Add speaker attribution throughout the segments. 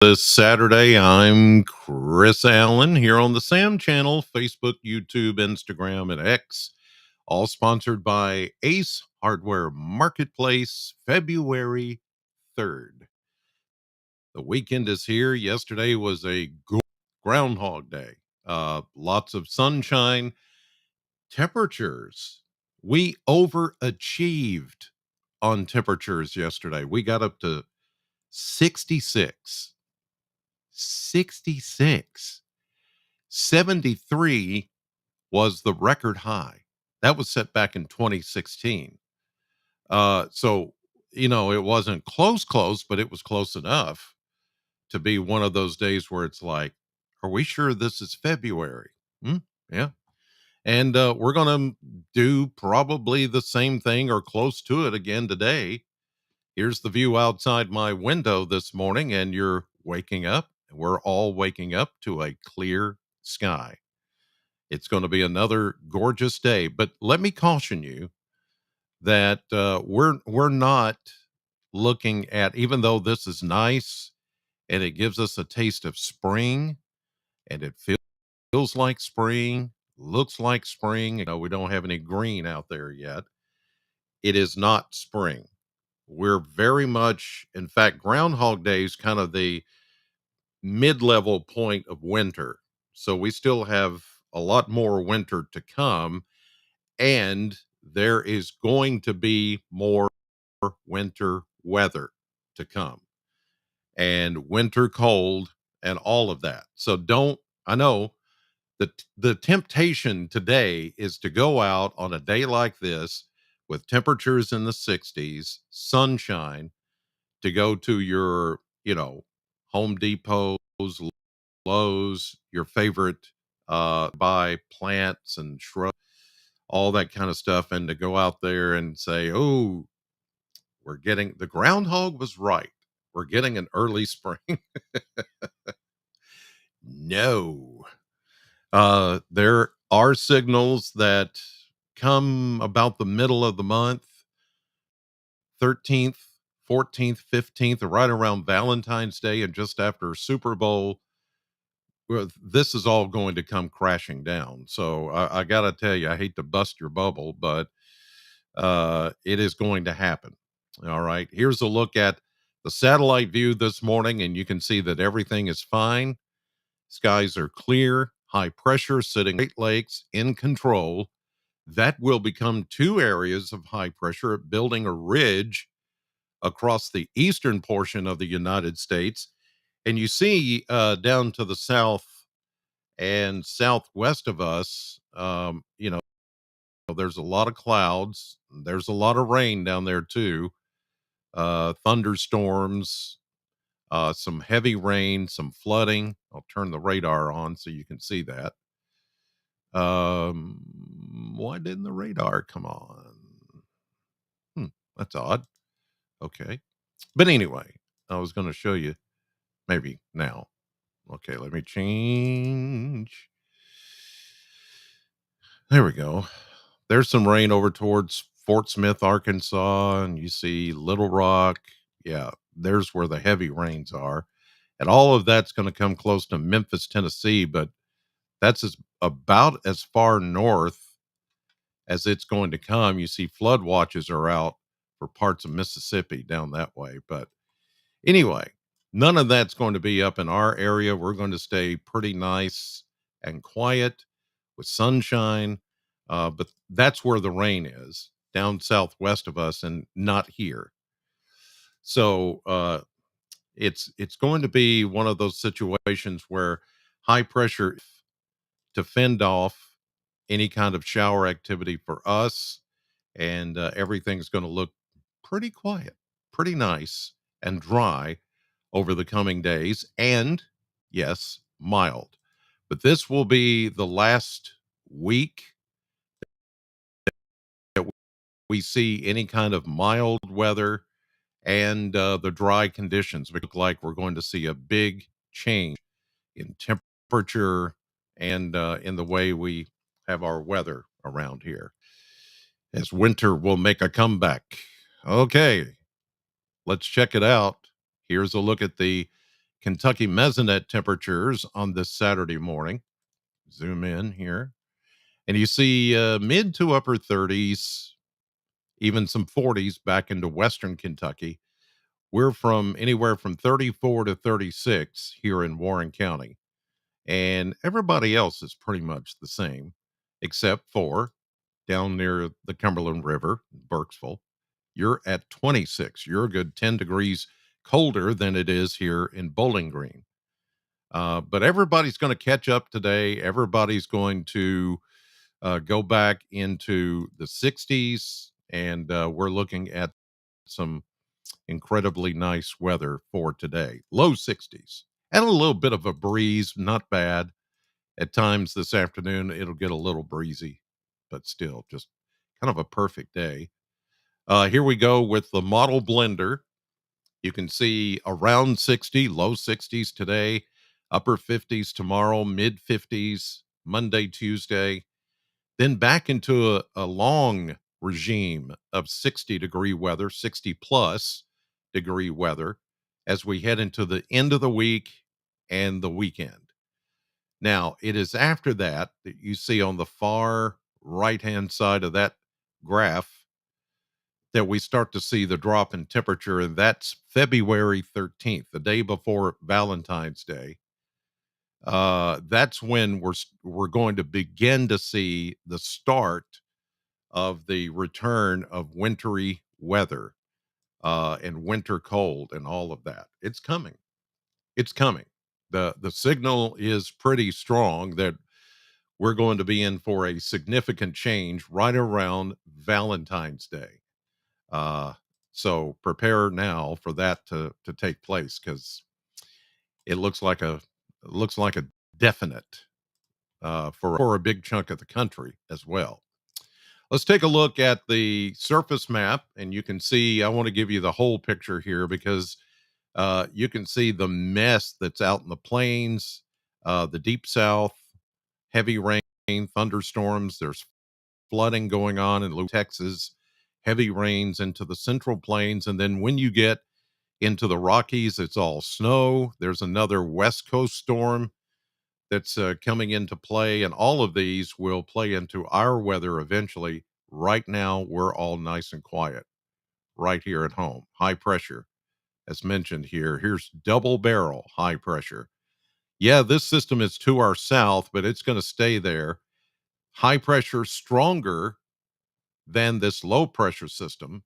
Speaker 1: This Saturday, I'm Chris Allen here on the Sam channel, Facebook, YouTube, Instagram, and X, all sponsored by Ace Hardware Marketplace, February 3rd. The weekend is here. Yesterday was a Groundhog Day. Lots of sunshine, temperatures. We overachieved on temperatures yesterday. We got up to 66. 66. 73 was the record high. That was set back in 2016. So, it wasn't close, but it was close enough to be one of those days where it's like, are we sure this is February? Hmm, yeah. And we're going to do probably the same thing or close to it again today. Here's the view outside my window this morning, and you're waking up. We're all waking up to a clear sky. It's going to be another gorgeous day, but let me caution you that we're not looking at, even though this is nice and it gives us a taste of spring, and it feels like spring, looks like spring. We don't have any green out there yet. It is not spring. We're very much, in fact, Groundhog Day is kind of the mid-level point of winter. So we still have a lot more winter to come, and there is going to be more winter weather to come, and winter cold and all of that. So don't I know the temptation today is to go out on a day like this with temperatures in the 60s, sunshine, to go to your, Home Depots, Lowe's, your favorite buy plants and shrubs, all that kind of stuff, and to go out there and say, "Oh, we're getting the groundhog was right. We're getting an early spring." No. There are signals that come about the middle of the month, 13th, 14th, 15th, right around Valentine's Day and just after Super Bowl. Well, this is all going to come crashing down. So I got to tell you, I hate to bust your bubble, but it is going to happen. All right. Here's a look at the satellite view this morning, and you can see that everything is fine. Skies are clear, high pressure sitting Great Lakes in control. That will become two areas of high pressure, building a ridge across the eastern portion of the United States. And you see down to the south and southwest of us, there's a lot of clouds. There's a lot of rain down there too. Thunderstorms, some heavy rain, some flooding. I'll turn the radar on so you can see that. Why didn't the radar come on? Hmm, that's odd. Okay. But anyway, I was going to show you maybe now. Okay, let me change. There we go. There's some rain over towards Fort Smith, Arkansas, and you see Little Rock. Yeah, there's where the heavy rains are. And all of that's going to come close to Memphis, Tennessee, but about as far north as it's going to come. You see flood watches are out for parts of Mississippi down that way. But anyway, none of that's going to be up in our area. We're going to stay pretty nice and quiet with sunshine. But that's where the rain is, down southwest of us and not here. So it's going to be one of those situations where high pressure to fend off any kind of shower activity for us, and everything's going to look pretty quiet, pretty nice, and dry over the coming days. And yes, mild. But this will be the last week that we see any kind of mild weather and the dry conditions. We look like we're going to see a big change in temperature and in the way we have our weather around here, as winter will make a comeback. Okay, let's check it out. Here's a look at the Kentucky mesonet temperatures on this Saturday morning. Zoom in here, and you see mid to upper 30s, even some 40s back into Western Kentucky. We're from anywhere from 34 to 36 here in Warren County, and everybody else is pretty much the same, except for down near the Cumberland River, Burkesville. You're at 26. You're a good 10 degrees colder than it is here in Bowling Green. But everybody's going to catch up today. Everybody's going to go back into the 60s, and we're looking at some incredibly nice weather for today. Low 60s and a little bit of a breeze, not bad. At times this afternoon, it'll get a little breezy, but still just kind of a perfect day. Here we go with the model blender. You can see around 60, low 60s today, upper 50s tomorrow, mid 50s Monday, Tuesday, then back into a long regime of 60-degree weather, 60 plus degree weather as we head into the end of the week and the weekend. Now, it is after that that you see on the far right hand side of that graph that we start to see the drop in temperature, and that's February 13th, the day before Valentine's Day. That's when we're going to begin to see the start of the return of wintry weather and winter cold and all of that. It's coming. It's coming. The signal is pretty strong that we're going to be in for a significant change right around Valentine's Day. Uh, so prepare now for that to take place because it looks like a definite for a big chunk of the country as well. Let's take a look at the surface map, and you can see. I want to give you the whole picture here because you can see the mess that's out in the plains, the deep south, heavy rain, thunderstorms. There's flooding going on in Texas, heavy rains into the central plains. And then when you get into the Rockies, it's all snow. There's another West Coast storm that's coming into play. And all of these will play into our weather eventually. Right now, we're all nice and quiet right here at home. High pressure, as mentioned here. Here's double barrel high pressure. Yeah, this system is to our south, but it's going to stay there. High pressure stronger than this low pressure system.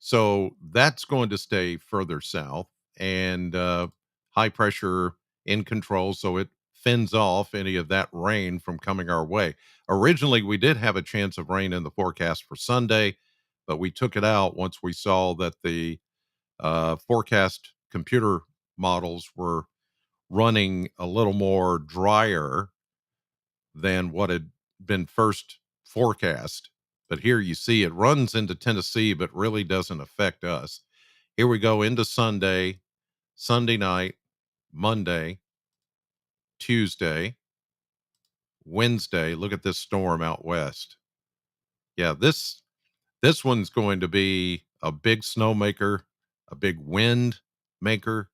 Speaker 1: So that's going to stay further south and high pressure in control. So it fends off any of that rain from coming our way. Originally, we did have a chance of rain in the forecast for Sunday, but we took it out once we saw that the forecast computer models were running a little more drier than what had been first forecast. But here you see it runs into Tennessee, but really doesn't affect us. Here we go into Sunday, Sunday night, Monday, Tuesday, Wednesday. Look at this storm out west. Yeah, this one's going to be a big snowmaker, a big wind maker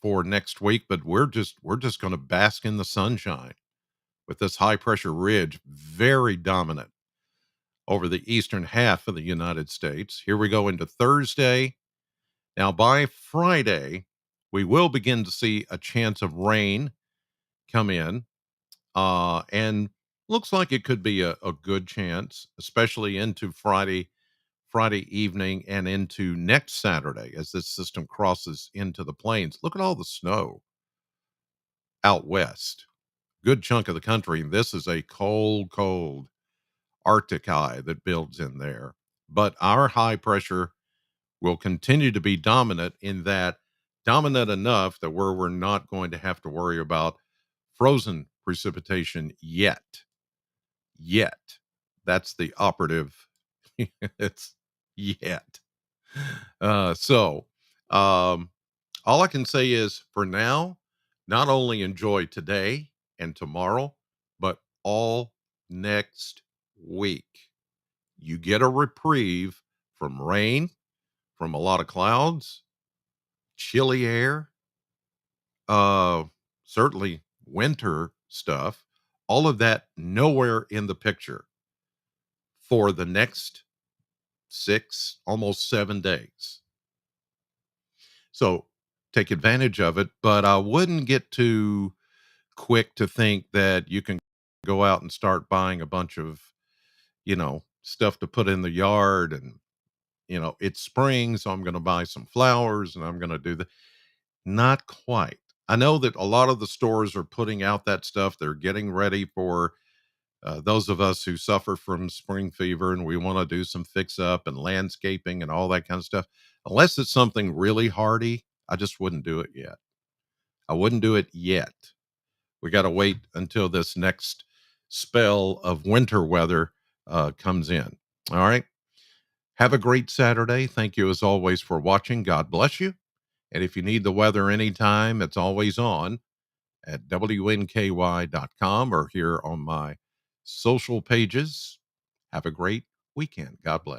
Speaker 1: for next week. But we're just going to bask in the sunshine with this high pressure ridge, very dominant over the eastern half of the United States. Here we go into Thursday. Now, by Friday, we will begin to see a chance of rain come in. And looks like it could be a good chance, especially into Friday evening and into next Saturday as this system crosses into the plains. Look at all the snow out west. Good chunk of the country. And this is a cold, cold Arctic eye that builds in there. But our high pressure will continue to be dominant in that dominant enough that where we're not going to have to worry about frozen precipitation yet. Yet. That's the operative. It's yet. So all I can say is for now, not only enjoy today and tomorrow, but all next week. You get a reprieve from rain, from a lot of clouds, chilly air. uh, certainly winter stuff, all of that nowhere in the picture for the next 6, almost 7 days. So take advantage of it, but I wouldn't get too quick to think that you can go out and start buying a bunch of, stuff to put in the yard and, it's spring, so I'm going to buy some flowers and I'm going to do the not quite. I know that a lot of the stores are putting out that stuff. They're getting ready for those of us who suffer from spring fever and we want to do some fix up and landscaping and all that kind of stuff. Unless it's something really hardy, I just wouldn't do it yet. I wouldn't do it yet. We got to wait until this next spell of winter weather comes in. All right. Have a great Saturday. Thank you as always for watching. God bless you. And if you need the weather anytime, it's always on at WNKY.com or here on my social pages. Have a great weekend. God bless.